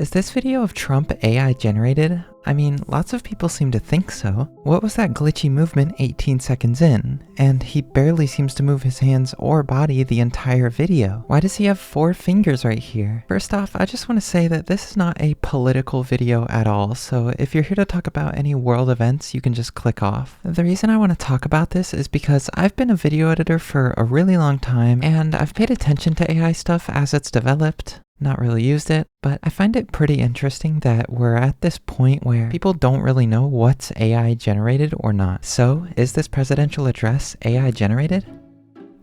Is this video of Trump AI generated? I mean, lots of people seem to think so. What was that glitchy movement 18 seconds in? And he barely seems to move his hands or body the entire video. Why does he have 4 fingers right here? First off, I just want to say that this is not a political video at all, so if you're here to talk about any world events, you can just click off. The reason I want to talk about this is because I've been a video editor for a really long time, and I've paid attention to AI stuff as it's developed. Not really used it, but I find it pretty interesting that we're at this point where people don't really know what's AI generated or not. So, is this presidential address AI generated?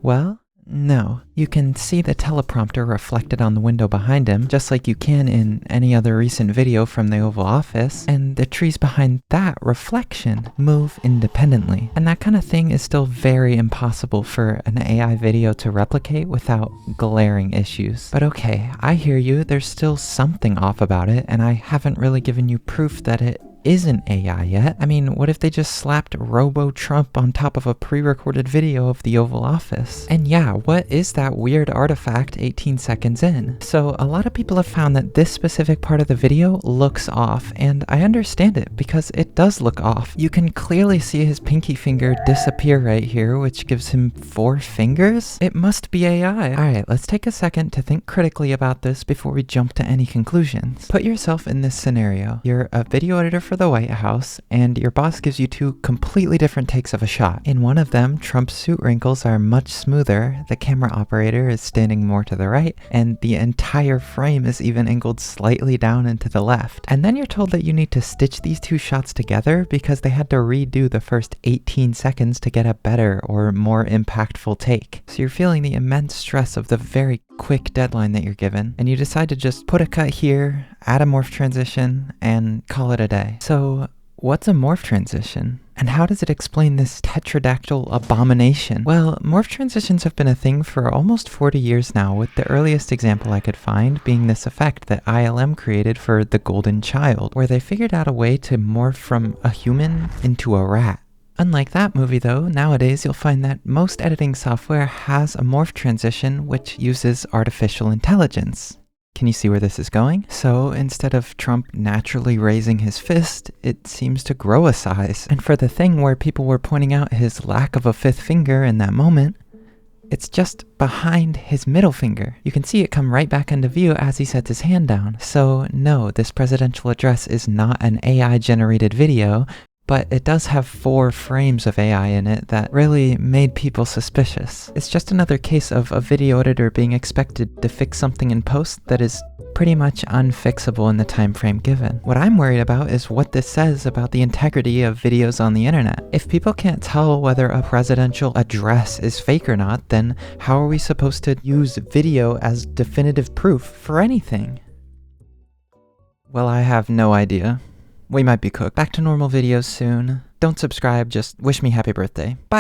Well, no. You can see the teleprompter reflected on the window behind him, just like you can in any other recent video from the Oval Office, and the trees behind that reflection move independently. And that kind of thing is still very impossible for an AI video to replicate without glaring issues. But okay, I hear you, there's still something off about it, and I haven't really given you proof that it isn't AI yet. I mean, what if they just slapped Robo-Trump on top of a pre-recorded video of the Oval Office? And yeah, what is that weird artifact 18 seconds in? So a lot of people have found that this specific part of the video looks off, and I understand it because it does look off. You can clearly see his pinky finger disappear right here, which gives him 4 fingers? It must be AI. Alright, let's take a second to think critically about this before we jump to any conclusions. Put yourself in this scenario. You're a video editor for the White House, and your boss gives you 2 completely different takes of a shot. In one of them, Trump's suit wrinkles are much smoother, the camera operator is standing more to the right, and the entire frame is even angled slightly down and to the left. And then you're told that you need to stitch these 2 shots together because they had to redo the first 18 seconds to get a better or more impactful take. So you're feeling the immense stress of the very quick deadline that you're given, and you decide to just put a cut here, add a morph transition, and call it a day. So what's a morph transition? And how does it explain this tetradactyl abomination? Well, morph transitions have been a thing for almost 40 years now, with the earliest example I could find being this effect that ILM created for The Golden Child, where they figured out a way to morph from a human into a rat. Unlike that movie though, nowadays you'll find that most editing software has a morph transition which uses artificial intelligence. Can you see where this is going? So instead of Trump naturally raising his fist, it seems to grow a size. And for the thing where people were pointing out his lack of a 5th finger in that moment, it's just behind his middle finger. You can see it come right back into view as he sets his hand down. So no, this presidential address is not an AI generated video, but it does have 4 frames of AI in it that really made people suspicious. It's just another case of a video editor being expected to fix something in post that is pretty much unfixable in the time frame given. What I'm worried about is what this says about the integrity of videos on the internet. If people can't tell whether a presidential address is fake or not, then how are we supposed to use video as definitive proof for anything? Well, I have no idea. We might be cooked. Back to normal videos soon. Don't subscribe, just wish me happy birthday. Bye!